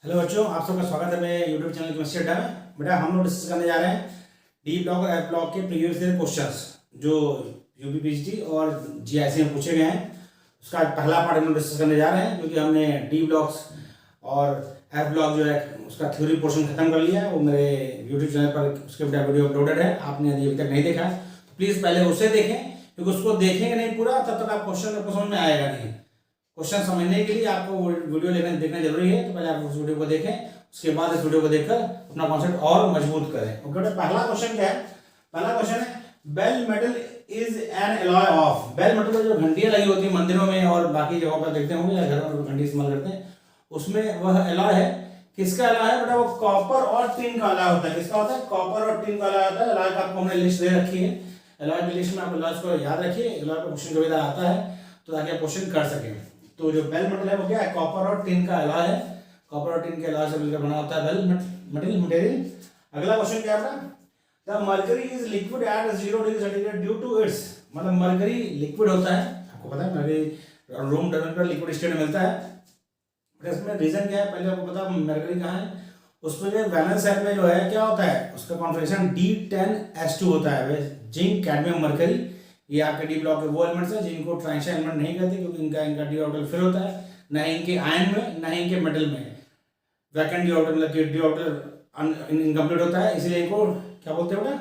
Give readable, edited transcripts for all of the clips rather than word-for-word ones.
Hello बच्चों, आप सबका स्वागत है मेरे यूट्यूब चैनल केमिस्ट्री अड्डा में। बेटा हम लोग डिस्कस करने जा रहे हैं डी ब्लॉक और एफ ब्लॉक के प्रीवियस ईयर क्वेश्चंस जो यूपी पीएचडी और जीआईसी में पूछे गए हैं। उसका पहला पार्ट हम लोग डिस्कस करने जा रहे हैं, क्योंकि हमने डी ब्लॉक्स और एफ ब्लॉक जो है उसका थ्योरी पोर्शन खत्म कर लिया है। वो मेरे यूट्यूब चैनल पर उसके वीडियो अपलोडेड है। आपने यदि अभी तक नहीं देखा है तो प्लीज़ पहले उसे देखें, क्योंकि उसको देखेंगे नहीं पूरा तब तक आप क्वेश्चन आपको समझ में आएगा नहीं। क्वेश्चन समझने के लिए आपको वीडियो देखना जरूरी है। तो पहले आप उस वीडियो को देखें, उसके बाद इस वीडियो को देखकर अपना कॉन्सेप्ट और मजबूत करें। ओके बेटा, पहला क्वेश्चन क्या है? पहला क्वेश्चन है bell metal is an alloy of. Bell metal जो घंटियां लगी होती है मंदिरों में और बाकी जगहों पर देखते होंगे, या घर में घंटी इस्तेमाल करते हैं, उसमें वह एलॉय है। किसका एलॉय है बेटा? वो कॉपर और टिन का एलॉय होता है। किसका होता है? कॉपर और टिन का एलॉय होता है। एलॉय का आपको हमने लिस्ट दे रखी है। एलॉय की लिस्ट में आप एलॉय को याद रखिए। एलॉय का क्वेश्चन कभी आता है तो ताकि आप क्वेश्चन कर सकें। तो जो बेल मेटल है वो क्या है? कॉपर और टिन का एलॉय है। कॉपर और टिन के एलॉय से मिलकर बना होता है बेल मेटल मटेरियल। अगला क्वेश्चन क्या है? The mercury is liquid at 0 degree centigrade due to its. मतलब मरकरी लिक्विड होता है, आपको पता है मरकरी रूम टेम्परेचर पर लिक्विड स्टेट में मिलता है। इसमें रीजन क्या है? पहले आपको पता मरकरी कहाँ है। उसमें जो वैलेंस साइड में जो है क्या होता है, उसका कॉन्फिगरेशन D10S2 होता है। जिंक कैडमियम मरकरी, ये आपके डी ब्लॉक के वो एलिमेंट्स हैं जिनको ट्रांजिशन एलिमेंट नहीं कहते, क्योंकि इनका डी ऑर्बिटल फिल होता है, ना ही इनके आयन में ना ही इनके मेटल में। वैकेंट डी ऑर्बिटल मतलब कि डी ऑर्बिटल इनकम्प्लीट होता है, इसलिए इनको क्या बोलते हैं बेटा?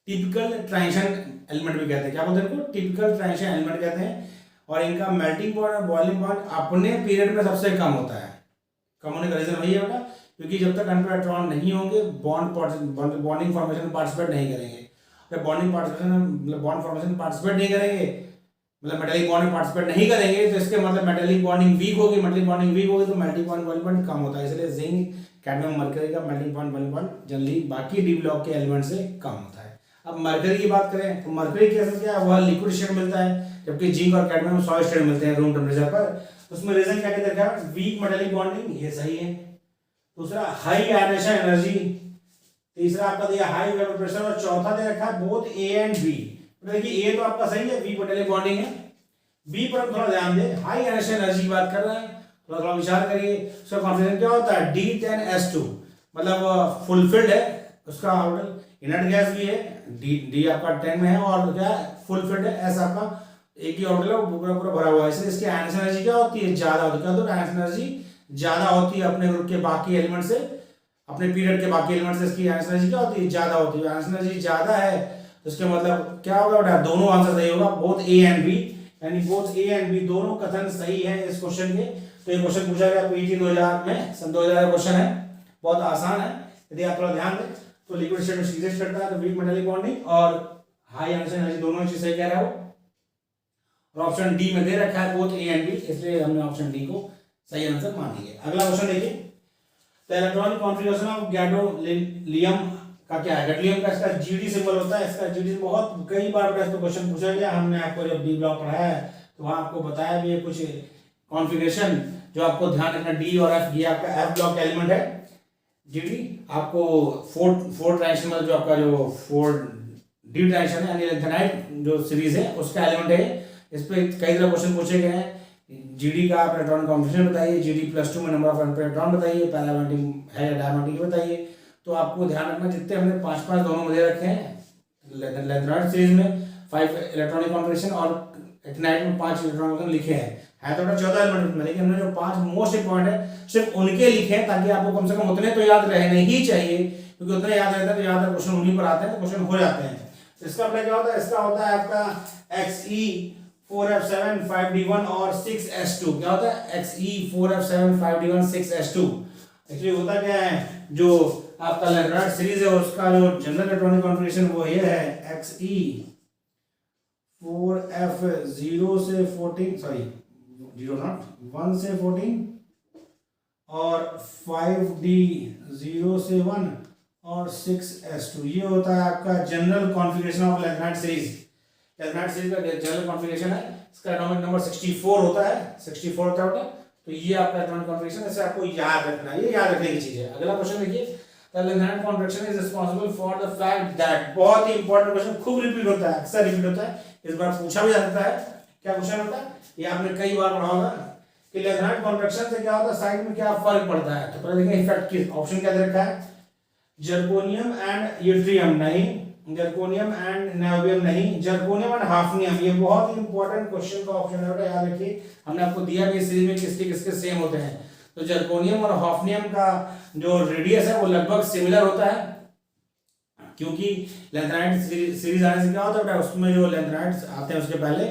टिपिकल ट्रांजिशन एलिमेंट भी कहते हैं। क्या बोलते हैं इनको? टिपिकल ट्रांजिशन एलिमेंट कहते हैं। और इनका मेल्टिंग पॉइंट और बॉइलिंग पॉइंट अपने पीरियड में सबसे कम होता है। कम होने का रीजन वही है बेटा, क्योंकि जब तक इलेक्ट्रॉन नहीं होंगे बॉन्डिंग फॉर्मेशन में पार्टिसिपेट नहीं करेंगे। जब बॉन्डिंग पार्टिसिपेशन मतलब बॉन्ड फॉर्मेशन पार्टिसिपेट नहीं करेंगे, मतलब मेटेलिक बॉन्ड में पार्टिसिपेट नहीं करेंगे, तो इसके मतलब मेटेलिक बॉन्डिंग वीक होगी। मेटेलिक बॉन्डिंग वीक होगी तो मेल्टिंग पॉइंट बॉइलिंग पॉइंट कम होता है। इसलिए जिंक कैडमियम मरकरी का melting point boiling point generally बाकी डी ब्लॉक के एलिमेंट से कम होता है। अब मरकरी की बात करें तो मरकरी कैसे क्या है? वह लिक्विड स्टेट मिलता है, जबकि जिंक और कैडमियम सॉलिड स्टेट मिलते हैं रूम टेम्परेचर पर। उसमें रीजन क्या कहते हैं? वीक मेटेलिक बॉन्डिंग, ये सही है। दूसरा हाई आयनेशन एनर्जी, तीसरा आपका दिया हाई वेपर प्रेशर, और चौथा दे रखा है बोथ ए एंड बी। देखिए ए तो आपका सही है, बी मेटेलिक बॉन्डिंग है। बी पर थोड़ा ध्यान दें, हाई आयनेशन एनर्जी की बात कर रहे हैं, थोड़ा विचार करिए। उसका कॉन्फिगरेशन क्या होता है? D10S2, मतलब फुलफिल्ड है। उसका ऑर्बिटल इनर्ट गैस भी है, डी आपका 10 में है, और क्या फुलफिल्ड है, एस आपका एक ही ऑर्बिटल है, पूरा पूरा भरा हुआ है। इसलिए इसकी आयनेशन एनर्जी क्या होती है? ज्यादा होती है। क्या होती है? आयनेशन एनर्जी ज्यादा होती है अपने ग्रुप के बाकी एलिमेंट से, अपने पीरियड के बाकी एलिमेंट से इसकी आयनेशन एनर्जी क्या होती है? ज्यादा होती है। आयनेशन एनर्जी ज्यादा है तो इसके मतलब क्या होगा बेटा? दोनों आंसर सही होगा, बोथ ए एंड बी, यानी बोथ ए एंड बी दोनों कथन सही है इस क्वेश्चन के। तो ये क्वेश्चन पूछा गया पीटी 2000 में, सन 2000 का क्वेश्चन है, बहुत आसान है। यदि आप थोड़ा ध्यान दें तो लिक्विड स्टेट में सीधे करता है तो वीक मेटेलिक बॉन्डिंग और हाई आयनेशन एनर्जी दोनों चीज सही कह रहा है वो। और ऑप्शन डी में दे रखा है बोथ ए एंड बी, इसलिए हमने ऑप्शन डी को सही आंसर मान लिया। अगला क्वेश्चन देखिए, the electronic configuration of gadolinium का क्या है? गैडोलियम का इसका जीडी सिंबल होता है। इसका जीडी बहुत कई बार बेटा इसको क्वेश्चन पूछा गया। हमने आपको जब डी ब्लॉक पढ़ाया है तो वहां आपको बताया भी है कुछ कॉन्फ़िगरेशन जो आपको ध्यान रखना। डी और एफ, ये आपका एफ ब्लॉक एलिमेंट है। जीडी आपको फोर ट्रांजिशन मतलब जो आपका जो 4 डी ट्रांजिशन है, यानी लैंथेनाइट जो सीरीज है उसका एलिमेंट है। इस पे कई तरह क्वेश्चन पूछे गए हैं। जीडी का आप इलेक्ट्रॉन कॉन्फिगरेशन बताइए, जीडी+2 में नंबर ऑफ इलेक्ट्रॉन बताइए, पैरामैग्नेटिक है या डायमैग्नेटिक बताइए। तो आपको ध्यान रखना जितने हमने 5-5 दोनों में दे रखे हैं, लैंथेनाइट सीरीज में 5 इलेक्ट्रॉनिक कॉन्फिगरेशन और एक्टिनाइट में 5 इलेक्ट्रॉन लिखे हैं। है तो 14 एलिमेंट में, लेकिन हमने जो 5 मोस्ट इंपॉर्टेंट है सिर्फ उनके लिखे हैं, ताकि आपको कम से कम उतने तो याद रहने ही चाहिए, क्योंकि उतने याद रहता है तो ज्यादातर क्वेश्चन उन्हीं पर आते हैं, तो क्वेश्चन हो जाते हैं। इसका अपना क्या होता है? इसका होता है आपका Xe4F7 5D1 और 6S2। क्या होता है? Xe4F7 5D1 6S2। एक्चुअली होता क्या है, जो आपका लैंथेनाइट सीरीज है उसका जो जनरल इलेक्ट्रॉनिक कॉन्फिगरेशन वो ये है Xe4F0 से 14, सॉरी 1 से 14 और 5D0 से 1 और 6S2। ये होता है आपका general configuration of lanthanide series. Lanthanide series का जनरल कॉन्फ़िगरेशन है, इसका एटॉमिक नंबर 64 होता है, 64 होता है। तो ये आपका एटॉमिक कॉन्फ़िगरेशन, ऐसे आपको याद रखना है, ये याद रखने की चीज है। अगला क्वेश्चन देखिए, the lanthanide configuration is responsible for the fact that, बहुत ही इंपॉर्टेंट क्वेश्चन, खूब रिपीट होता है, अक्सर रिपीट होता है, इस बार पूछा भी जाता है। क्या क्वेश्चन होता है? ये आपने कई बार पढ़ा होगा कि लैंथेनाइड कॉन्ट्रैक्शन से क्या होता है, साइड में क्या फर्क पड़ता है। तो पहले देखें इफेक्ट की ऑप्शन क्या दे रखा है, जर्कोनियम एंड यूट्रियम नहीं, जर्कोनियम एंड नायोबियम नहीं, जर्कोनियम एंड हाफनियम। ये बहुत ही इंपॉर्टेंट क्वेश्चन का ऑप्शन है, याद रखिए। हमने आपको दिया भी सीरीज में किसके किसके सेम होते हैं। तो जर्कोनियम और हाफनियम का जो रेडियस है वो लगभग सिमिलर होता है, क्योंकि लैंथेनाइड सीरीज आने से क्या होता है, उसमें जो लैंथेनाइड्स आते हैं उसके पहले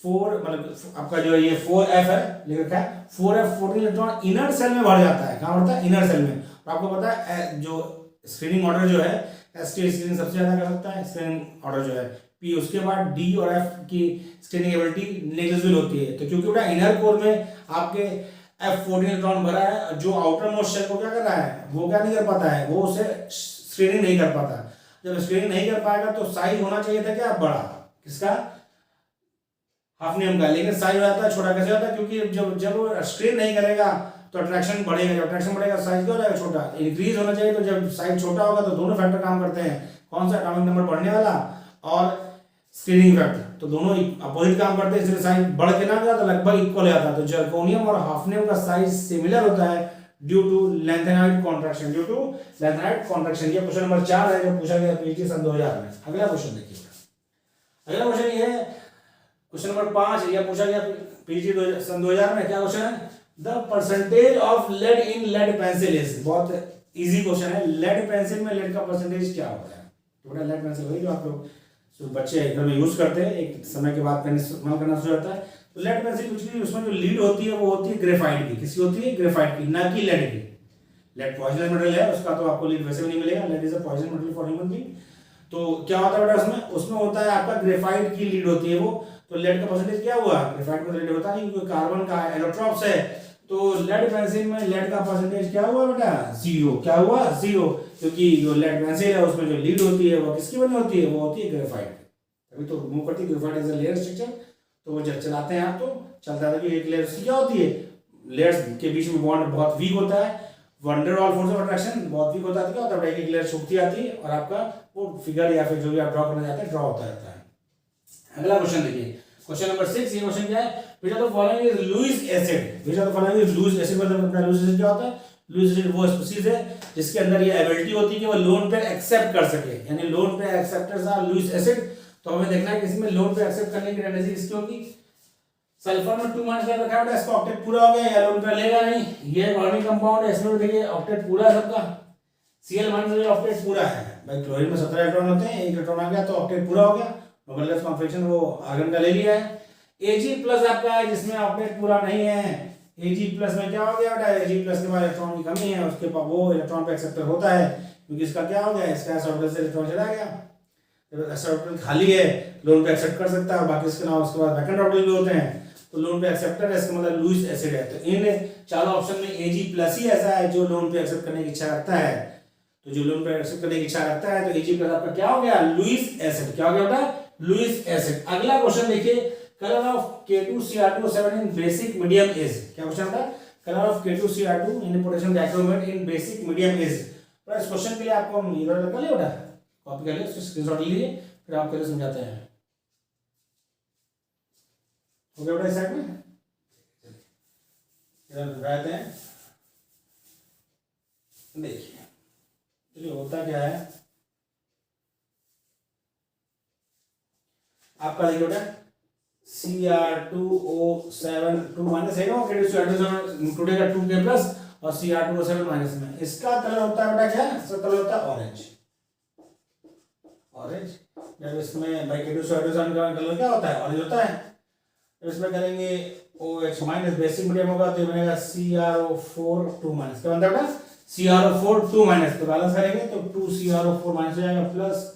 4 मतलब आपका जो ये 4f है लिख रखा है, 4f 14 इलेक्ट्रॉन इनर सेल में भर जाता है। कहाँ भरता है, इनर सेल में। और आपको पता है जो स्क्रीनिंग ऑर्डर जो है, एसटी स्क्रीनिंग सबसे ज्यादा कर सकता है, स्क्रीनिंग ऑर्डर जो है पी, उसके बाद डी और एफ की स्क्रीनिंग एबिलिटी नेग्लिजिबल होती है। तो क्योंकि बेटा इनर कोर में आपके F14 इलेक्ट्रॉन भरा है, जो आउटर मोस्ट शेल को क्या कर रहा है, वो क्या नहीं कर पाता है, वो उसे स्क्रीनिंग नहीं कर पाता। जब स्क्रीनिंग नहीं कर पाएगा तो साइज होना चाहिए था क्या, बड़ा, किसका, हाफनियम का, लेकिन साइज हो जाता है छोटा। कैसे होता है, क्योंकि जब जब स्क्रीन नहीं करेगा तो अट्रैक्शन बढ़ेगा, जब अट्रैक्शन बढ़ेगा साइज क्या हो जाएगा, छोटा, इंक्रीज होना चाहिए। तो जब साइज छोटा होगा तो दोनों फैक्टर काम करते हैं, कौन सा, एटॉमिक नंबर बढ़ने वाला और स्क्रीनिंग फैक्टर, तो दोनों अपोजिट काम करते हैं, इसलिए साइज बढ़ के ना गया तो लगभग इक्वल आता है। तो जर्कोनियम और हाफनियम का साइज सिमिलर होता है due to lanthanide contraction, due to lanthanide contraction. ये क्वेश्चन नंबर 4 है जो पूछा गया पीएचडी सन 2000 में। अगला क्वेश्चन देखिए, अगला क्वेश्चन ये है क्वेश्चन नंबर 5, यह पूछा गया पीएचडी सन 2000 में। क्या क्वेश्चन है, the percentage of lead in lead pencil is. बहुत इजी क्वेश्चन है, लेड पेंसिल में लेड का परसेंटेज क्या होता है। तो बेटा लेड पेंसिल वही जो आप लोग जो बच्चे घर में यूज करते हैं, एक समय के बाद पेन इस्तेमाल करना शुरू होता है। तो लेड पेंसिल कुछ भी, उसमें जो लीड होती है वो होती है ग्रेफाइट की। किसकी होती है, ग्रेफाइट की, ना कि लेड की। लेड पॉइजनस मटेरियल है, उसका तो आपको लीड वैसे भी नहीं मिलेगा, lead is a poison material for human being. तो क्या होता है बेटा उसमें होता है आपका ग्रेफाइट की लीड होती है वो। तो लेड का परसेंटेज क्या हुआ, ग्रेफाइट का लीड होता नहीं, क्योंकि कार्बन का एलोट्रॉप्स है। तो लेड पेंसिल में लेड का परसेंटेज क्या हुआ बेटा, 0। क्या हुआ, 0, क्योंकि जो लेड पेंसिल है उसमें जो लीड होती है वो किसकी बनी होती है, वो होती है ग्रेफाइट। अभी तो मूव करती है, graphite is a layer structure. तो वो जब चलाते हैं आप तो चलता है, कि एक लेयर की क्या होती है, लेयर्स के बीच में बॉन्ड बहुत वीक होता है, वंडरवॉल फोर्स ऑफ अट्रैक्शन बहुत वीक होता है। तो क्या होता है, एक लेयर छूटती आती है और आपका वो फिगर या फिर जो भी आप ड्रॉ करना चाहते हैं ड्रॉ होता रहता है। अगला क्वेश्चन देखिए, क्वेश्चन नंबर 6। ये क्वेश्चन क्या है, which of the following is Lewis acid. Which of the following is Lewis acid. मतलब अपना लुईस एसिड क्या होता है, लुईस एसिड वो स्पीशीज है जिसके अंदर ये एबिलिटी होती है कि वो लोन पेयर एक्सेप्ट कर सके, यानी lone pair acceptors are Lewis acid. तो हमें देखना है कि इसमें लोन पेयर एक्सेप्ट करने की टेंडेंसी किसकी होगी। सल्फर में 2 माइनस रखा है, इसका ऑक्टेट पूरा हो गया, या लोन पेयर लेगा नहीं। ये ऑर्गेनिक कंपाउंड है, इसमें देखिए ऑक्टेट पूरा है सबका, Cl माइनस ऑक्टेट पूरा है भाई। क्लोरीन में 17 इलेक्ट्रॉन होते हैं, एक इलेक्ट्रॉन आ गया तो ऑक्टेट पूरा हो गया, नोबेल कॉन्फिगरेशन वो आर्गन का ले लिया है। Ag+ आपका है जिसमें ऑक्टेट पूरा नहीं है। Ag+ में क्या हो गया बेटा, Ag+ के बाद इलेक्ट्रॉन की कमी है, उसके पास वो इलेक्ट्रॉन पे एक्सेप्टर होता है, क्योंकि इसका क्या हो गया, इसका s ऑर्बिटल से इलेक्ट्रॉन चला गया। जब s ऑर्बिटल खाली है लोन पे एक्सेप्ट कर सकता है, बाकी इसके अलावा उसके बाद वैकेंट ऑर्बिटल भी होते हैं, तो लोन पे एक्सेप्टर है, इसका मतलब लुईस एसिड है। तो इन चारों ऑप्शन में Ag+ ही ऐसा है जो लोन पे एक्सेप्ट करने की इच्छा रखता है। तो जो लोन पे एक्सेप्ट करने की इच्छा रखता है तो Ag+ आपका क्या हो गया, लुईस एसिड। क्या हो गया बेटा, लुईस एसिड। अगला क्वेश्चन देखिए, colour of K2Cr2O7 in basic medium is. क्या क्वेश्चन था, colour of K2Cr2 in potassium dichromate in basic medium is. पर इस क्वेश्चन के लिए आपको हम इधर कर लिया बेटा, कॉपी कर लिया, उसको स्क्रीनशॉट लीजिए, फिर आप कैसे समझाते हैं। हो गया बेटा इस साइड में, इधर दिखाते हैं। देखिए चलिए होता क्या है, आपका देखिए बेटा Cr2O7 2 माइनस है ना, K2Cr2 इंक्लूडेड 2K+ और Cr2O7 माइनस में, इसका कलर होता है बेटा क्या, इसका कलर होता है ऑरेंज। ऑरेंज जब इसमें भाई K2Cr2 का कलर क्या होता है, ऑरेंज होता है। जब इसमें करेंगे OH- बेसिक मीडियम होगा तो ये बनेगा CrO4 2 माइनस। क्या बनता है बेटा, CrO4 2 माइनस। तो बैलेंस करेंगे तो 2CrO4 माइनस हो जाएगा प्लस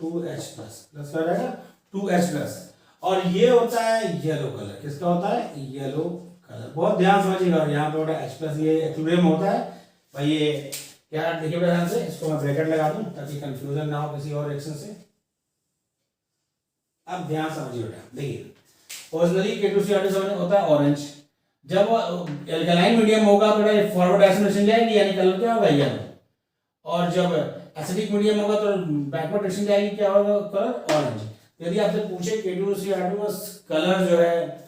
2H+, प्लस क्या हो जाएगा 2H+। और ये होता है येलो कलर, किसका होता है, येलो कलर। बहुत ध्यान समझिएगा, यहाँ पे बेटा H+ ये एक्लूरियम होता है भाई। ये क्या देखिए बेटा ध्यान से, इसको मैं ब्रैकेट लगा दूं ताकि कंफ्यूजन ना हो किसी और रिएक्शन से। अब ध्यान समझिए बेटा, देखिए ओरिजिनली K2Cr2 होता है ऑरेंज। जब एल्कलाइन मीडियम होगा तो बेटा फॉरवर्ड डायरेक्शन में चल जाएगी, यानी कलर क्या होगा, येलो। और जब एसिडिक मीडियम होगा तो बैकवर्ड डायरेक्शन जाएगी, क्या होगा, कलर ऑरेंज। यदि आपसे पूछे K2Cr2 कलर जो है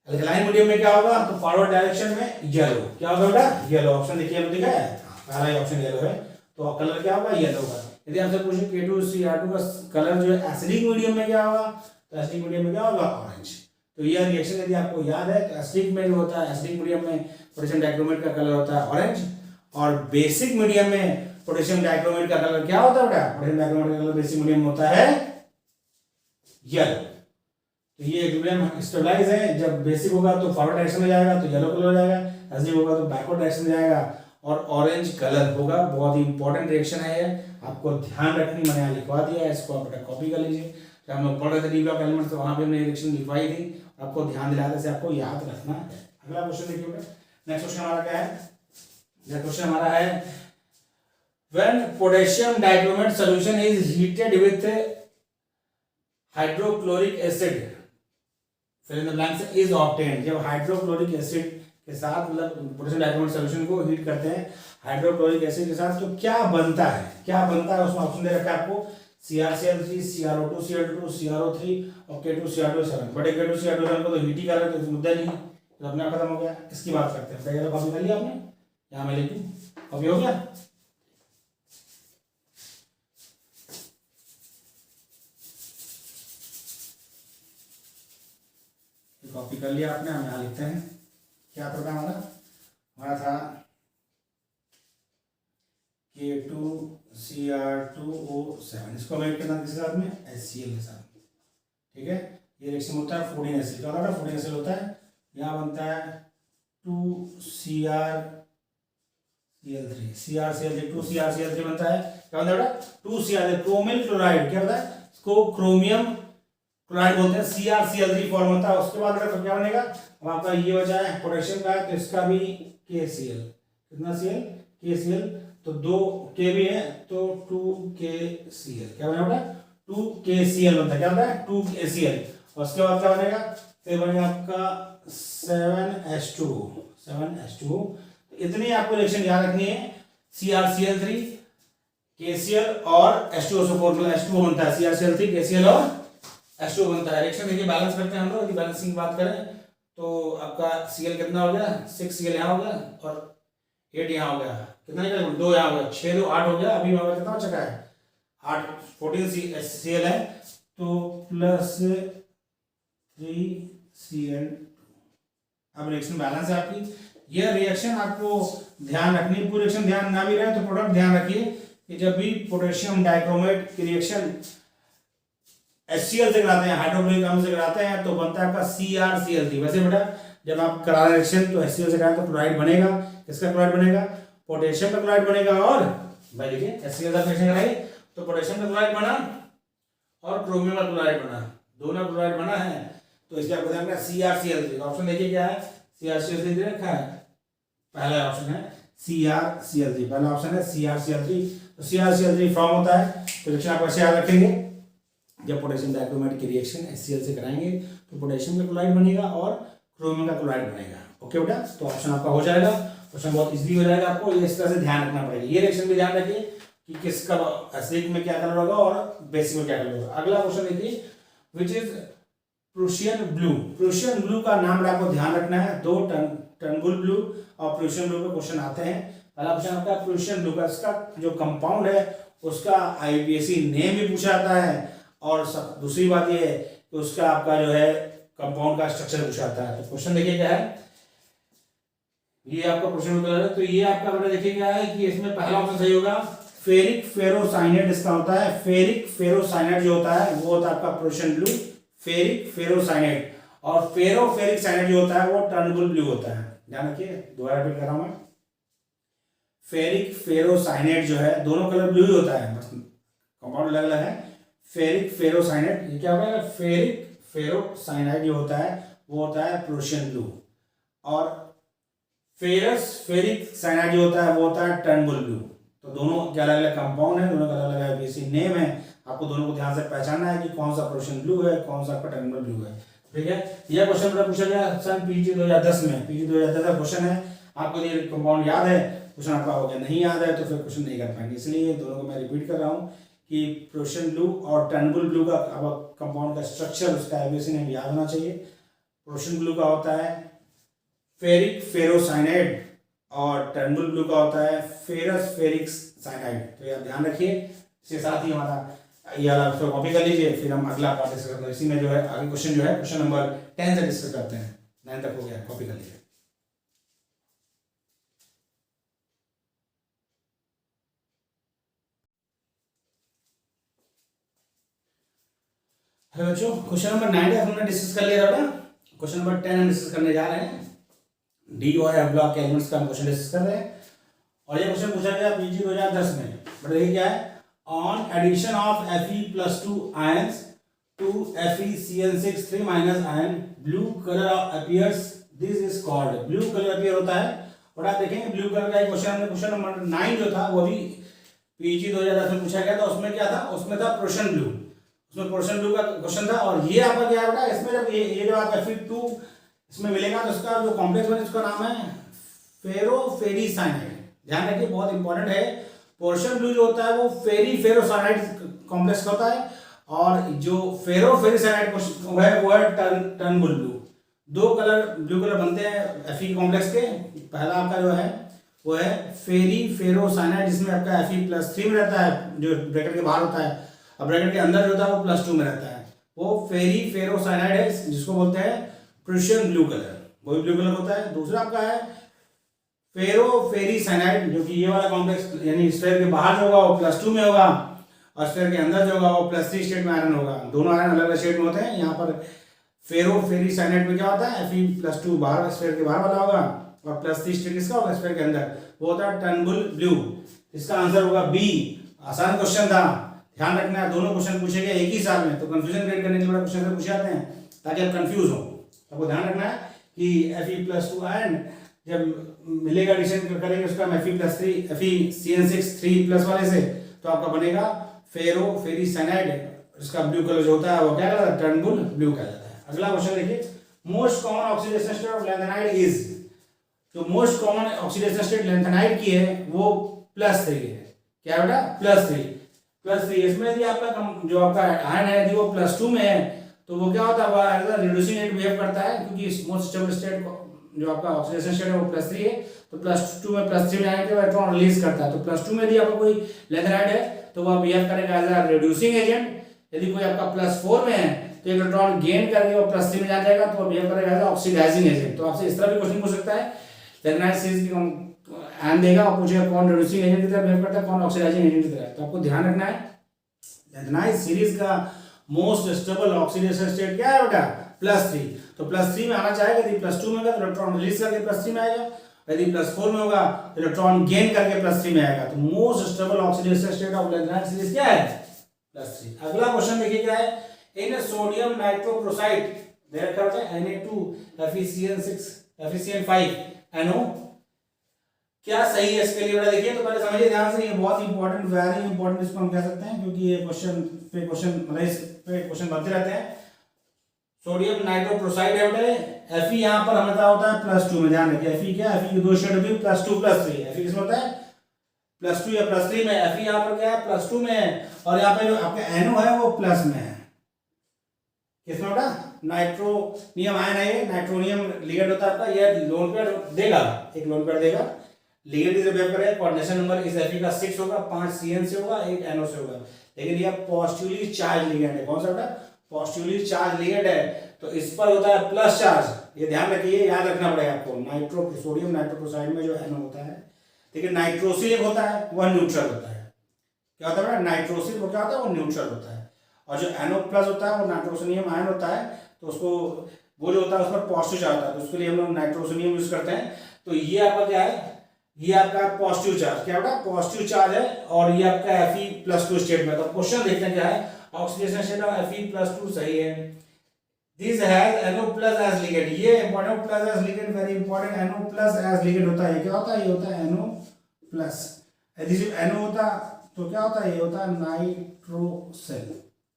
अल्कलाइन मीडियम में क्या होगा, तो फॉरवर्ड डायरेक्शन में येलो, क्या होगा बेटा, येलो। ऑप्शन देखिए हम दिखा है, पहला ही ऑप्शन येलो है, तो कलर क्या होगा, येलो होगा। यदि आपसे पूछे K2Cr2 का कलर जो है एसिडिक मीडियम में क्या होगा, तो एसिडिक मीडियम में क्या होगा, ऑरेंज। तो यह रिएक्शन यदि आपको याद है, तो एसिडिक में जो होता है, एसिडिक मीडियम में पोटेशियम डाइक्रोमेट का कलर होता है ऑरेंज, और बेसिक मीडियम में पोटेशियम डाइक्रोमेट का कलर क्या होता है बेटा, पोटेशियम डाइक्रोमेट का कलर बेसिक मीडियम में होता है येलो। तो ये इक्विलिब्रियम स्टेबलाइज है, जब बेसिक होगा तो फॉरवर्ड डायरेक्शन में जाएगा तो येलो कलर हो जाएगा, एसिडिक होगा तो बैकवर्ड डायरेक्शन में जाएगा और ऑरेंज कलर होगा। बहुत ही इंपॉर्टेंट रिएक्शन है ये, आपको ध्यान रखनी, मैंने यहाँ लिखवा दिया है, इसको आप बेटा कॉपी कर लीजिए। जब हम लोग पढ़ रहे थे डी ब्लॉक एलिमेंट्स तो वहाँ पे हमने रिएक्शन लिखवाई थी, आपको ध्यान दिलाने से आपको याद रखना है। अगला क्वेश्चन देखिए बेटा, नेक्स्ट क्वेश्चन हमारा क्या है, नेक्स्ट क्वेश्चन हमारा है when potassium dichromate solution is heated with hydrochloric acid fill in the blanks is obtained। जब हाइड्रोक्लोरिक एसिड के साथ मतलब पोटेशियम डाइक्रोमेट सॉल्यूशन को हीट करते हैं हाइड्रोक्लोरिक एसिड के साथ, तो क्या बनता है, क्या बनता है, उसमें ऑप्शन दे रखा है आपको CrCl3, CrO2Cl2, CrO3 और K2Cr2 बट K2Cr2 को तो हीट ही कर रहे, तो मुद्दा नहीं, तो अपना खत्म हो गया। इसकी बात करते हैं, पहले कॉपी कर लिया आपने, यहाँ मैं लिखूं, कॉपी हो गया। कॉपी कर लिया आपने, हम यहाँ लिखते हैं क्या था हमारा था K2Cr2O7, इसको मेट करना किसके साथ में, HCl के साथ, ठीक है। ये रिएक्शन होता है 14 एसिड, क्या होता है 14 एसिड होता है, यहाँ बनता है 2CrCl3, CrCl3 2CrCl3 बनता है, क्या बनता है 2Cr, क्रोमिल क्लोराइड, क्या होता है इसको क्रोमियम क्लोराइड बोलते हैं, CrCl3 फॉर्म होता है। उसके बाद बेटा क्या बनेगा, अब आपका ये बचा है पोटेशियम का, तो इसका भी KCl, कितना Cl, KCl, तो 2 K भी है तो 2KCl, क्या बनेगा बेटा 2KCl बनता है, क्या बनता है 2KCl। और उसके बाद क्या बनेगा, फिर बनेगा आपका 7H2O। तो इतनी आपको रिएक्शन याद रखनी है, CrCl3 KCl और H2O से फॉर्मूला H2O बनता है, CrCl3 KCl और H2O बनता है। रिएक्शन देखिए बैलेंस करते हैं हम लोग, यदि बैलेंसिंग की बात करें तो आपका Cl कितना हो गया, 6Cl यहाँ हो गया और 8 यहाँ हो गया, कितना निकला 2 यहाँ हो गया, 6 2 8 हो गया। अभी हमारा कितना हो चुका है 8, 14Cl है तो प्लस 3Cl। अब रिएक्शन बैलेंस है आपकी। यह रिएक्शन आपको ध्यान रखनी, पूरी रिएक्शन ध्यान ना भी रहे तो प्रोडक्ट ध्यान रखिए कि जब भी पोटेशियम डाइक्रोमेट की रिएक्शन HCl से कराते हैं, हाइड्रोक्लोरिक अम्ल से कराते हैं, तो बनता है आपका CrCl3। वैसे बेटा जब आप करा रहे रिएक्शन तो HCl से कराएं तो क्लोराइड बनेगा, किसका क्लोराइड बनेगा, पोटेशियम का क्लोराइड बनेगा। और भाई देखिए HCl का रिएक्शन कराई तो पोटेशियम का क्लोराइड बना और क्रोमियम का क्लोराइड बना, दोनों क्लोराइड बना है, तो इसलिए आपको ध्यान रखना CrCl3। ऑप्शन देखिए क्या है, CrCl3 दे रखा है, पहला ऑप्शन है CrCl3, पहला ऑप्शन है CrCl3। तो CrCl3 फॉर्म होता है, तो रिएक्शन आप ऐसे याद रखेंगे, जब पोटेशियम डाइक्रोमेट की रिएक्शन HCl से कराएंगे तो पोटेशियम का क्लोराइड बनेगा और क्रोमियम का क्लोराइड बनेगा। ओके बेटा, तो ऑप्शन आपका हो जाएगा, क्वेश्चन बहुत इजीली हो जाएगा। आपको ये इस तरह से ध्यान रखना पड़ेगा, ये रिएक्शन भी ध्यान रखिए कि किसका एसिडिक में क्या कलर होगा और बेसिक में क्या कलर होगा। अगला क्वेश्चन देखिए, which is Prussian blue. Prussian blue का नाम आपको ध्यान रखना है, 2 टर्नबुल ब्लू और प्रूशियन ब्लू पे क्वेश्चन आते हैं। पहला क्वेश्चन आपका प्रूशियन ब्लू का, इसका जो कंपाउंड है उसका IUPAC नेम भी पूछा जाता है, और दूसरी बात ये है कि उसका आपका जो है कंपाउंड का स्ट्रक्चर पूछा जाता है। तो क्वेश्चन देखिए क्या है, ये आपका क्वेश्चन कलर है, तो ये आपका बेटा देखिए क्या है कि इसमें पहला ऑप्शन सही होगा, फेरिक फेरोसाइनेट इसका होता है। फेरिक फेरोसाइनेट जो होता है वो होता है आपका प्रूशियन ब्लू, फेरिक फेरोसाइनेट, और फेरिक साइनेट जो होता है वो टर्नबुल ब्लू होता है। ध्यान रखिए, दोबारा रिपीट कर रहा हूं मैं, फेरिक फेरोसाइनेट जो है दोनों कलर ब्लू ही होता है, बस कंपाउंड अलग अलग है। फेरिक फेरोसाइनेट ये क्या होगा, फेरिक फेरोसाइनाइड जो होता है वो होता है प्रूशियन ब्लू, और फेरिक साइनाइड जो होता है वो होता है टर्नबुल ब्लू। तो दोनों के अलग अलग कंपाउंड है, दोनों का अलग अलग IUPAC नेम है, आपको दोनों को ध्यान से पहचानना है कि कौन सा प्रूशियन ब्लू है, कौन सा आपका टर्नबुल ब्लू है। ठीक है, यह क्वेश्चन मेरा पूछा गया सन PG 2010 में, PG 2010 का क्वेश्चन है। आपको ये कंपाउंड याद है, क्वेश्चन आपका हो गया, नहीं याद है तो फिर क्वेश्चन नहीं कर पाएंगे, इसलिए दोनों को मैं रिपीट कर रहा हूँ कि प्रूशियन ब्लू और टर्नबुल ब्लू का कंपाउंड का स्ट्रक्चर, उसका IUPAC नेम याद होना चाहिए। प्रोशन ब्लू का होता है फेरिक फेरोसाइनाइड और टर्नबुल ब्लू का होता है फेरस फेरिक साइनाइड। तो ये आप ध्यान रखिए। इसके साथ ही हमारा ये वाला कॉपी कर लीजिए, फिर हम अगला पार्ट डिस्कस करते हैं। इसी में जो है आगे क्वेश्चन जो है क्वेश्चन नंबर 10 से डिस्कस करते हैं। 9 तक हो गया, कॉपी कर लीजिए। हेलो बच्चों, क्वेश्चन नंबर 9 तक हमने डिस्कस कर लिया था। क्वेश्चन नंबर 10 हम डिस्कस करने जा रहे हैं। डी और एफ ब्लॉक के एलिमेंट्स का हम क्वेश्चन डिस्कस कर रहे हैं और ये क्वेश्चन पूछा गया पीजी 2010 में। बट देखिए क्या है, on addition of Fe+2 ions to FeCN6 3 minus ion blue colour appears, this is called. Blue colour appear होता है। और आप देखेंगे ब्लू कलर का क्वेश्चन हमने क्वेश्चन नंबर 9 जो था वो भी पीजी 2010 में पूछा गया था। उसमें क्या था, उसमें था प्रोशन ब्लू, उसमें प्रोशन ब्लू का क्वेश्चन था। और ये आपका क्या होगा, इसमें जब ये जो आप Fe2 इसमें मिलेगा तो उसका जो कॉम्प्लेक्स बने उसका नाम है फेरोफेरीसाइनाइड। ध्यान रखिए, बहुत इंपॉर्टेंट है। पोर्शन ब्लू जो होता है वो फेरोसाइनाइड कॉम्प्लेक्स का होता है और जो फेरोफेरीसाइनाइड है वो है टर्नबुल ब्लू। दो कलर ब्लू कलर बनते हैं Fe कॉम्प्लेक्स के। पहला आपका जो है वो है फेरोसाइनाइड, जिसमें आपका Fe+3 में रहता है जो ब्रैकेट के बाहर होता है, और ब्रैकेट के अंदर जो होता है वो +2 में रहता है। वो फेरोसाइनाइड है जिसको बोलते हैं प्रूशियन ब्लू कलर, वही ब्लू कलर होता है। दूसरा आपका है फेरोफेरीसाइनाइड, जो कि ये वाला कॉम्प्लेक्स यानी स्फीयर के बाहर जो होगा वो +2 में होगा और स्फीयर के अंदर जो होगा वो +3 स्टेट में आयरन होगा। दोनों आयरन अलग अलग स्टेट में होते हैं। यहाँ पर फेरोफेरीसाइनाइड में क्या होता है, Fe+2 बाहर स्फीयर के बाहर वाला होगा और +3 स्टेट किसका होगा, स्फीयर के अंदर, वो होता है टर्नबुल ब्लू। इसका आंसर होगा बी। आसान क्वेश्चन था, ध्यान रखना है। दोनों क्वेश्चन पूछे गए एक ही साल में, तो कंफ्यूजन क्रिएट करने के लिए क्वेश्चन पूछे जाते हैं ताकि आप कंफ्यूज हो। आपको ध्यान रखना है कि Fe+2 आयन जब मिलेगा एडिशन करेंगे उसका Fe+3 FeCN6 3+ वाले से, तो आपका बनेगा फेरोफेरीसाइनाइड। इसका ब्लू कलर जो होता है वो क्या कहलाता है, टर्नबुल ब्लू कहलाता है। अगला क्वेश्चन देखिए, most common oxidation state of lanthanide is. जो most common oxidation state lanthanide की है वो +3 है। क्या बेटा, +3। इसमें यदि आपका जो आपका आयन है यदि वो +2 में है तो वो क्या होता है, वो रिड्यूसिंग एट बिहेव करता है, क्योंकि मोस्ट स्टेबल स्टेट जो आपका ऑक्सीडेशन स्टेट है वो +3 है। तो +2 में +3 में आने के बाद इलेक्ट्रॉन रिलीज करता है। तो +2 में यदि आपका कोई लैंथेनाइड है तो वह बिहेव करेगा एज अ रिड्यूसिंग एजेंट। यदि कोई आपका +4 में है तो इलेक्ट्रॉन गेन करके वो +3 में जाएगा तो वो बिहेव करेगा एज अ ऑक्सीडाइजिंग एजेंट। तो आपसे इस तरह भी क्वेश्चन पूछ सकता है, लैंथेनाइड सीरीज की आयन देगा और पूछेगा कौन रिड्यूसिंग एजेंट की तरह बिहेव करता है, कौन ऑक्सीडाइजिंग एजेंट की तरह। तो आपको ध्यान रखना है लैंथेनाइड सीरीज का मोस्ट स्टेबल ऑक्सीडेशन स्टेट क्या है बेटा, +3। तो +3 में आना चाहेगा, यदि +2 में होगा तो इलेक्ट्रॉन रिलीज करके +3 में आएगा, यदि +4 में होगा तो इलेक्ट्रॉन गेन करके +3 में आएगा। तो most stable oxidation state of lanthanide series क्या है, +3। अगला क्वेश्चन देखिए क्या है, इन सोडियम नाइट्रोक्लोराइड देयर क्या होता है Na2 FeCN5 NO, क्या सही है इसके लिए बेटा। देखिए तो पहले समझिए ध्यान से, ये बहुत इंपॉर्टेंट, वेरी इंपॉर्टेंट इसको हम कह सकते हैं, क्योंकि ये क्वेश्चन मतलब इस पे क्वेश्चन बनते रहते हैं। सोडियम नाइट्रोक्लोराइड है बेटा, Fe यहाँ पर हमारा होता है +2 में। ध्यान रखिए Fe क्या है, Fe की दो शेड होती है +2 +3। Fe किसमें होता है, +2 या +3 में। Fe यहाँ पर क्या है, +2 में है और यहाँ पे जो आपका NO है वो प्लस में है। किसमें बेटा, नाइट्रोनियम आयन है, ये नाइट्रोनियम लिगेंड होता है आपका। ये लोन पेयर देगा, एक लोन पेयर देगा, लिगेंड से बिहेव करेगा। कोऑर्डिनेशन नंबर इस Fe का 6 होगा, 5 CN से होगा, 1 NO से होगा। लेकिन ये पॉजिटिवली चार्ज लिगेंड है। कौन सा बेटा, पॉजिटिवली चार्ज लिगेंड है, तो इस पर होता है प्लस चार्ज। ये ध्यान रखिए, याद रखना पड़ेगा आपको। सोडियम नाइट्रोक्लोराइड में जो NO होता है, लेकिन नाइट्रोसिल एक होता है वह न्यूट्रल होता है। क्या होता है बेटा, नाइट्रोसिल वो क्या होता है, वो न्यूट्रल होता है। और जो NO+ होता है वो नाइट्रोसोनियम आयन होता है, तो उसको वो जो होता है उस पर पॉजिटिव चार्ज होता है, तो उसके लिए हम लोग नाइट्रोसोनियम यूज करते हैं। तो ये आपका क्या है, ये आपका पॉजिटिव चार्ज, क्या बेटा, पॉजिटिव चार्ज है और ये आपका Fe+2 स्टेट में। तो क्वेश्चन देखते हैं क्या है, ऑक्सीडेशन स्टेट ऑफ Fe+2 सही है। This has NO+ as ligand, ये important, plus as ligand, very important. NO+ as ligand होता है, क्या होता है, ये होता है NO+। यदि जो NO होता तो क्या होता है, ये होता है नाइट्रोसिल,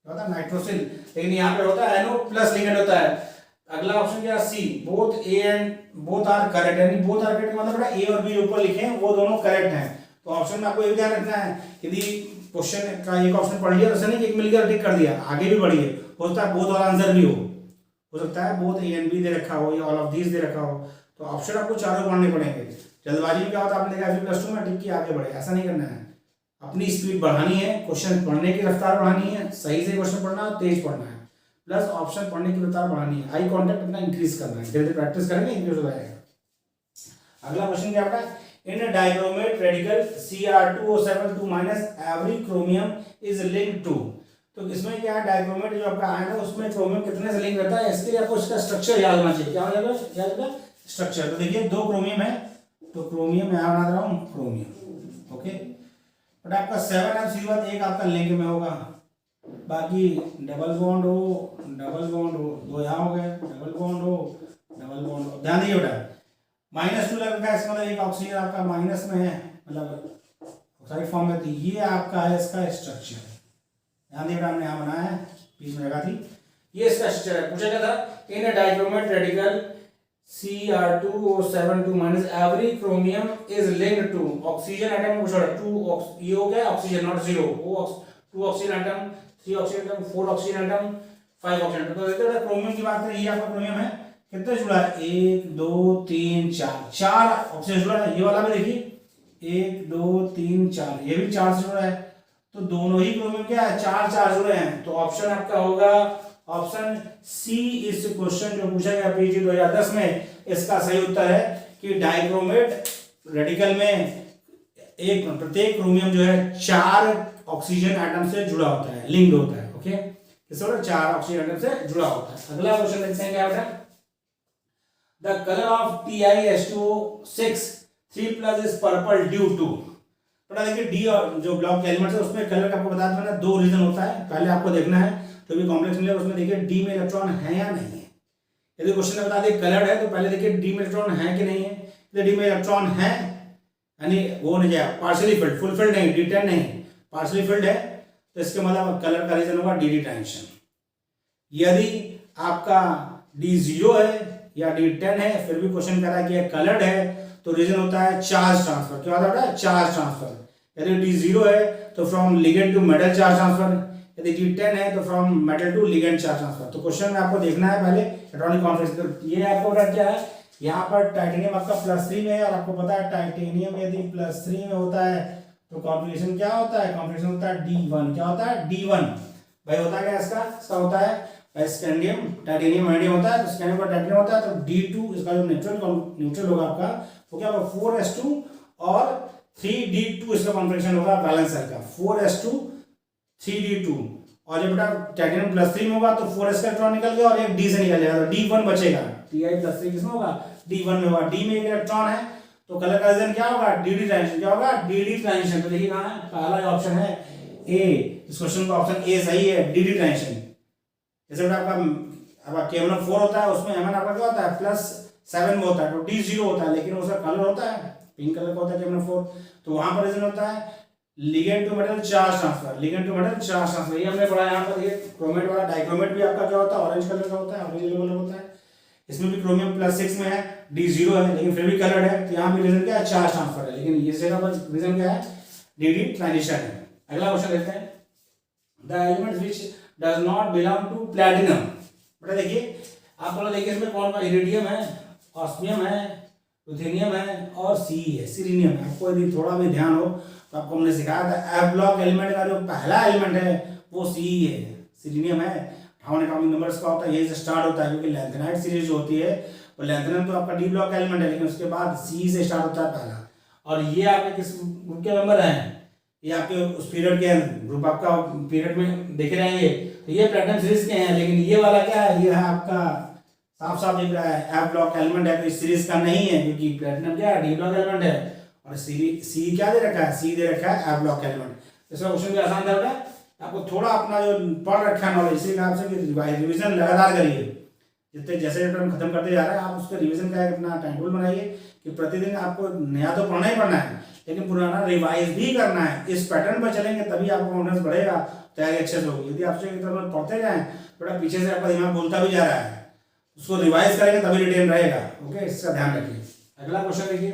क्या होता है, नाइट्रोसिल। लेकिन यहाँ पे होता है NO+ लिगेंड होता है। अगला ऑप्शन क्या है, C, both A and both are correct. यानी बोथ आर करेक्ट मतलब ए और बी ऊपर लिखे हैं वो दोनों करेक्ट हैं। तो ऑप्शन में आपको ये ध्यान रखना है, यदि क्वेश्चन का एक ऑप्शन पढ़ लिया तो नहीं कि एक मिल गया टिक कर दिया, आगे भी बढ़िए, होता है बोथ वाला आंसर भी हो। हो सकता है बोथ ए एंड बी दे रखा हो या ऑल ऑफ दीज दे रखा हो, तो ऑप्शन आपको चारों पढ़ने पड़ेंगे। जल्दबाजी में क्या होता है, आपने देखा F+2 में टिक की आगे बढ़े, ऐसा नहीं करना है। अपनी स्पीड बढ़ानी है, क्वेश्चन पढ़ने की रफ्तार बढ़ानी है, सही से क्वेश्चन पढ़ना है, तेज पढ़ना है, प्लस ऑप्शन पढ़ने की रफ्तार बढ़ानी है, आई कॉन्टेक्ट अपना इंक्रीज करना है। जैसे प्रैक्टिस करेंगे इंक्रीज हो जाएगा। अगला क्वेश्चन क्या होगा, in a dichromate radical Cr2O7 minus every chromium is linked to. तो इसमें क्या है, डाइक्रोमेट जो आपका आया है उसमें क्रोमियम कितने से लिंक रहता है, इसके लिए आपको इसका स्ट्रक्चर याद होना चाहिए। क्या हो जाएगा, याद होगा स्ट्रक्चर। तो देखिए 2 क्रोमियम है, तो क्रोमियम यहाँ बना रहा हूँ क्रोमियम, ओके। बट आपका 7 सीधी बात, एक आपका लिंक में होगा, बाकी डबल बॉन्ड हो, दो यहाँ हो गए, डबल बॉन्ड हो। ध्यान दीजिए बेटा, -2 लग रखा है, इसका मतलब एक ऑक्सीजन आपका माइनस में है, मतलब ऑक्साइड फॉर्म में, तो ये आपका है इसका स्ट्रक्चर। ध्यान दीजिए, हमने यहाँ बनाया है, बीच में जगह थी, ये इसका स्ट्रक्चर है। पूछा क्या था, in a dichromate radical Cr2O7 minus every chromium is linked to oxygen atom, ये हो गया oxygen not 0, 2 oxygen atom, 3 oxygen atom, 4 oxygen atom, 5 oxygen atom. तो देखते हैं क्रोमियम की बात करें, ये आपका क्रोमियम है, कितने जुड़ा है, 1 2 3 4 ऑक्सीजन जुड़ा है। ये वाला में देखिए 1 2 3 4, ये भी 4 से जुड़ा है, तो दोनों ही क्रोमियम क्या है, 4 जुड़े हैं। तो ऑप्शन आपका होगा ऑप्शन सी। इस क्वेश्चन जो पूछा गया पीजी 2010 में, इसका सही उत्तर है कि डाइक्रोमेट रेडिकल में प्रत्येक क्रोमियम जो है 4 ऑक्सीजन एटम से जुड़ा होता है, लिंक्ड होता है, ओके। किससे होता है, 4 ऑक्सीजन एटम से जुड़ा होता है। अगला क्वेश्चन देखते हैं क्या होता है, the colour of TiH2O6 3+ is purple due to. थोड़ा देखिए डी और जो ब्लॉक के एलिमेंट्स है उसमें कलर का आपको बता देना, 2 रीजन होता है। पहले आपको देखना है तो भी कॉम्प्लेक्स मिलेगा उसमें देखिए डी में इलेक्ट्रॉन है या नहीं है। यदि क्वेश्चन में बता दे कलर है, तो पहले देखिए डी में इलेक्ट्रॉन है कि नहीं है। यदि डी में इलेक्ट्रॉन है, यानी वो नहीं जाए पार्शियली फिल्ड, फुल फिल्ड नहीं, D10 नहीं, पार्शियली फिल्ड है, तो इसके मतलब कलर का रीजन होगा डी ट्रांजिशन। यदि आपका D0 है या D10 है, फिर भी क्वेश्चन कह रहा है कि कलर्ड है, तो रीजन होता है चार्ज ट्रांसफर। क्या होता है, चार्ज ट्रांसफर। यदि D0 है तो from ligand to metal charge transfer, यदि D10 है तो from metal to ligand charge transfer. तो क्वेश्चन में आपको देखना है पहले इलेक्ट्रॉनिक कॉन्फिगरेशन। तो ये आपको क्या है, यहाँ पर टाइटेनियम आपका +3 में है, और आपको पता है टाइटेनियम यदि +3 में होता है तो कॉन्फिगरेशन क्या होता है, कॉन्फिगरेशन होता है D1। क्या होता है, D1 भाई होता है क्या इसका होता है स्कैंडियम, टाइटेनियम वैनेडियम होता है, तो स्कैंडियम का टाइटेनियम होता है, तो D2 इसका जो न्यूट्रल होगा आपका वो क्या होगा 4s2 और 3d2 इसका कॉन्फिगरेशन होगा बैलेंस सेल का 4s2 3d2। और जब बेटा टाइटेनियम +3 में होगा तो 4s का इलेक्ट्रॉन निकल गया और एक d से निकल जाएगा, तो D1 बचेगा। Ti+3 किसमें होगा, D1 में होगा। D में एक इलेक्ट्रॉन है तो कलर का रीजन क्या होगा, dd ट्रांजिशन। क्या होगा, dd ट्रांजिशन। तो देखिए कहां है, पहला ऑप्शन है ए, इस क्वेश्चन का ऑप्शन ए सही है, dd ट्रांजिशन। जैसे बेटा आपका केवल 4 होता है, उसमें Mn आपका क्या होता है +7 में होता है, तो D0 होता है, लेकिन उसका कलर होता है पिंक कलर का होता है केवल 4। तो वहां पर रीजन होता है ligand to metal charge transfer, ligand to metal charge transfer. ये हमने पढ़ा यहाँ पर। ये क्रोमेट वाला डाइक्रोमेट भी आपका क्या होता है, ऑरेंज कलर का होता है, ऑरेंज कलर होता है। इसमें भी क्रोमियम +6 में है, D0 है, लेकिन फिर भी कलर्ड है, तो यहाँ भी रीजन क्या है, चार्ज ट्रांसफर है, लेकिन इस जगह पर रीजन क्या है, dd ट्रांजिशन है। अगला क्वेश्चन देखते हैं, the element which does not belong to platinum. बेटा देखिए आप बोलो, देखिए इसमें कौन कौन, इरिडियम है, ऑस्मियम है, रुथेनियम है और सी है, सिलीनियम है। आपको यदि थोड़ा भी ध्यान हो तो आपको हमने सिखाया था एफ ब्लॉक एलिमेंट का जो पहला एलिमेंट है वो सी है, सिलीनियम है। 58 एटॉमिक नंबर्स का होता है, यही से स्टार्ट होता है, क्योंकि लैंथेनाइट सीरीज जो होती है वो लैंथेनम तो आपका डी ब्लॉक एलिमेंट है, लेकिन उसके बाद सी से स्टार्ट होता है पहला। और ये आपके किस ग्रुप के मेंबर हैं, ये आपके उस पीरियड के ग्रुप आपका पीरियड में देखे रहेंगे, तो ये प्लैटिनम सीरीज के हैं। लेकिन ये वाला क्या है, ये है आपका साफ साफ दिख रहा है एफ ब्लॉक एलिमेंट है, तो इस सीरीज का नहीं है, क्योंकि प्लैटिनम क्या है, डी ब्लॉक एलिमेंट है, और सी क्या दे रखा है, सी दे रखा है एफ ब्लॉक एलिमेंट। इसका क्वेश्चन भी आसान था बेटा, आपको थोड़ा अपना जो पढ़ रखा है नॉलेज, इसी आपसे रिवीजन लगातार करिए। जितने जैसे हम खत्म करते जा रहे हैं, आप उसका रिवीजन का अपना टाइम टेबल बनाइए कि प्रतिदिन आपको नया तो पढ़ना ही पढ़ना है, लेकिन पुराना रिवाइज भी करना है। इस पैटर्न पर चलेंगे तभी आपका कॉन्फिडेंस बढ़ेगा, तैयारी अच्छे से होगी। यदि आपसे एक तरफ पढ़ते जाएं, थोड़ा पीछे से आपका दिमाग बोलता भी जा रहा है, उसको रिवाइज करेंगे तभी रिटेन रहेगा। ओके, इसका ध्यान रखिए। अगला क्वेश्चन देखिए,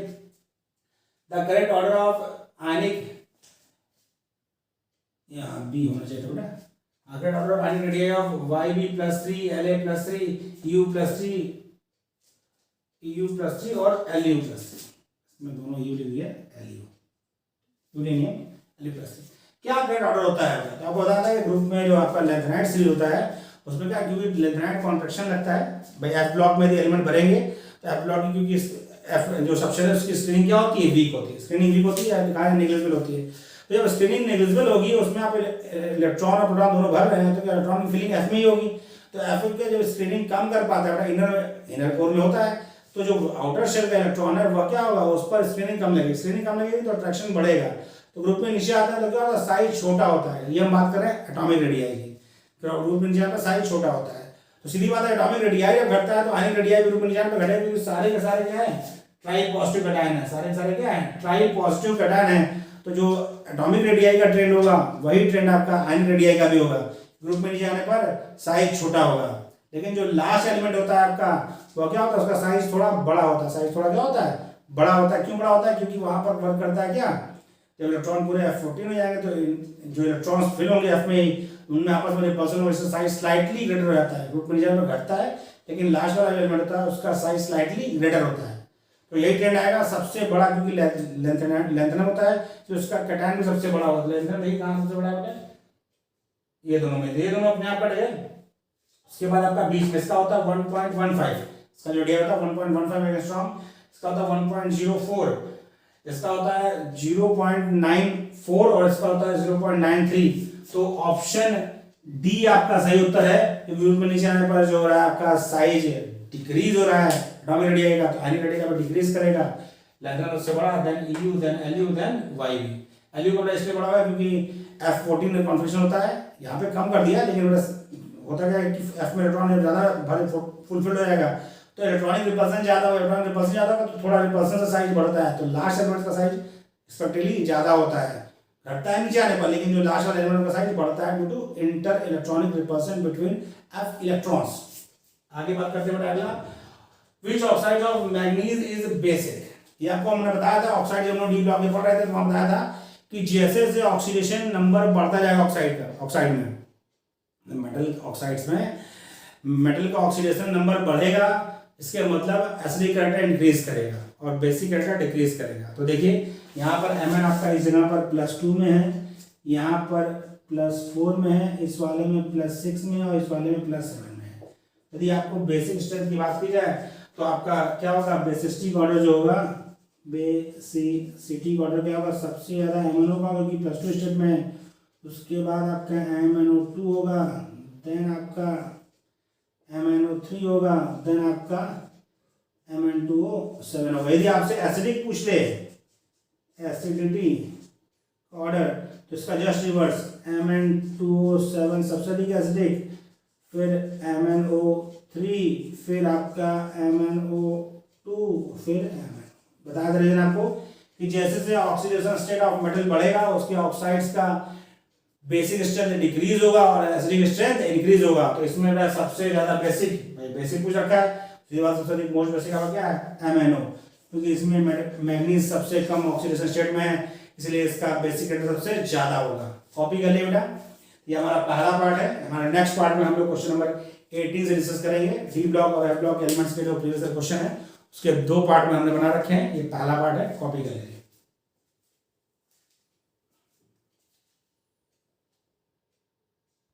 the correct order of ionic, यहाँ बी होना चाहिए था बेटा, अगर order ionic radii of YB+3 LA+3 EU+3 EU+3 और LU+3, इसमें दोनों यू लिख दिया, LU नहीं है, LU+3। क्या ग्रेड ऑर्डर होता है? तो आपको बताता है कि ग्रुप में जो आपका लेंथेनाइट सीरीज होता है उसमें क्या, क्योंकि लेंथेनाइट कॉन्ट्रैक्शन लगता है भाई, एफ ब्लॉक में एलिमेंट भरेंगे तो एफ ब्लॉक की, क्योंकि एफ जो सबशेल है उसकी स्क्रीनिंग क्या होती है, वीक होती है, स्क्रीनिंग वीक होती है, कहा नेग्लिजिबल होती है। तो जब स्क्रीनिंग नेग्लिजिबल होगी उसमें आप इलेक्ट्रॉन और प्रोटॉन दोनों भर रहे हैं तो इलेक्ट्रॉन की फिलिंग एफ में ही होगी। तो एफ के जब स्क्रीनिंग कम कर पाता है इनर कोर में होता है, तो जो आउटर शेल का इलेक्ट्रॉन है वह क्या होगा, उस पर स्क्रीनिंग कम लगेगी, स्क्रीनिंग कम लगेगी तो अट्रैक्शन बढ़ेगा, तो ग्रुप में नीचे आता है तो क्या होता है, साइज छोटा होता है। ये हम बात कर रहे हैं एटॉमिक रेडियाई की, तो ग्रुप में नीचे आता है साइज छोटा होता है। तो सीधी बात है, एटॉमिक रेडियाई जब घटता है तो आयनिक रेडियाई भी ग्रुप में नीचे पे घटेगा, क्योंकि सारे के सारे क्या है, ट्राई पॉजिटिव कैटायन है, सारे के सारे क्या है, ट्राई पॉजिटिव कैटायन है। तो जो एटॉमिक रेडियाई का ट्रेंड होगा वही ट्रेंड आपका आयनिक रेडियाई का भी होगा, ग्रुप में नीचे आने पर साइज छोटा होगा। लेकिन जो लास्ट एलिमेंट होता है आपका वो क्या होता है, उसका साइज थोड़ा बड़ा होता है, साइज थोड़ा क्या होता है, बड़ा होता है। क्यों बड़ा होता है, क्योंकि वहां पर वर्क करता है क्या, जब इलेक्ट्रॉन पूरे F14 हो जाएंगे तो जो इलेक्ट्रॉन्स फिल होंगे F में ही, उनमें आपस में रिपल्सन होने से साइज स्लाइटली ग्रेटर हो जाता है, ग्रुप में नीचे में घटता है, लेकिन लास्ट वाला एलिमेंट होता है उसका साइज स्लाइटली ग्रेटर होता है। तो यही ट्रेंड आएगा, सबसे बड़ा, क्योंकि लेंथेनम होता है तो उसका कैटायन भी सबसे बड़ा होता है। लेंथेनम यही कहां सबसे बड़ा होता है, ये दोनों में, ये दोनों अपने आप कट गए। उसके बाद आपका बीच में इसका होता है 1.15, इसका जो डी होता है 1.15 एंगस्ट्रॉम, इसका होता है 1.04, इसका होता है 0.94 और इसका होता है 0.93। तो ऑप्शन डी आपका सही उत्तर है, क्योंकि ग्रुप में नीचे आने पर जो हो रहा है आपका साइज डिक्रीज हो रहा है एटॉमिक रेडियाई का, तो आयनिक रेडियाई का डिक्रीज करेगा, लेंथेनम उससे बड़ा, then EU, then LU, then YB। LU का इसलिए बड़ा हुआ है क्योंकि F14 में कॉन्फिगरेशन होता है, यहाँ पे कम कर दिया, लेकिन होता क्या है कि F में इलेक्ट्रॉन ज़्यादा फुलफिल हो जाएगा, तो इलेक्ट्रॉनिक रिपल्सन ज़्यादा होगा, इलेक्ट्रॉनिक रिपल्सन ज़्यादा होगा तो थोड़ा रिपल्सन से साइज बढ़ता है, तो लास्ट एलिमेंट का साइज एक्सपेक्टेडली ज़्यादा होता है, घटता है नीचे आने पर, लेकिन जो लास्ट वाले एलिमेंट का साइज बढ़ता है due to inter electronic repulsion between F electrons. आगे बात करते हैं अगला, which oxide of manganese is basic. ये आपको हमने बताया था, ऑक्साइड जब हम डी ब्लॉक में पढ़ रहे थे तो हम बताया था कि जैसे जैसे ऑक्सीडेशन नंबर बढ़ता जाएगा ऑक्साइड का, ऑक्साइड में, मेटल ऑक्साइड्स में मेटल का ऑक्सीडेशन नंबर बढ़ेगा, इसके मतलब एसिडिक कैरेक्टर इंक्रीज करेगा और बेसिक कैरेक्टर डिक्रीज करेगा। तो देखिए यहाँ पर Mn आपका इस जगह पर +2 में है, यहाँ पर +4 में है, इस वाले में +6 में है और इस वाले में +7 में है। यदि आपको बेसिक स्ट्रेंथ की बात की जाए तो आपका क्या होगा, बेसिसिटी ऑर्डर जो होगा, बेसिसिटी ऑर्डर क्या होगा, सबसे ज़्यादा MnO का, क्योंकि +2 स्टेट में है, उसके बाद आपका MnO2 होगा, देन आपका MnO3 होगा, देन आपका Mn2O7 होगा। यदि आपसे एसिडिक पूछ ले, एसिडिटी ऑर्डर, तो इसका जस्ट रिवर्स, Mn2O7 सबसे अधिक एसिडिक, फिर MnO3, फिर आपका MnO2, फिर Mn। बता दे रहे आपको कि जैसे जैसे ऑक्सीडेशन स्टेट ऑफ मेटल बढ़ेगा उसके ऑक्साइड्स का बेसिक स्ट्रेंथ डिक्रीज होगा और एसिडिक स्ट्रेंथ इंक्रीज होगा। तो इसमें सबसे ज्यादा बेसिक पूछ रखा है, सीधी बात, सबसे अधिक मोस्ट बेसिक आपका क्या है, MnO, क्योंकि इसमें मैग्नीज सबसे कम ऑक्सीडेशन स्टेट में है, इसलिए इसका बेसिक रेट सबसे ज्यादा होगा। कॉपी कर लिया बेटा, ये हमारा पहला पार्ट है। हमारे नेक्स्ट पार्ट में हम लोग क्वेश्चन नंबर 18 से डिस्कस करेंगे। डी ब्लॉक और एफ ब्लॉक एलिमेंट्स के जो प्रीवियस क्वेश्चन है उसके 2 पार्ट में हमने बना रखे हैं, ये पहला पार्ट है, कॉपी कर लीजिए।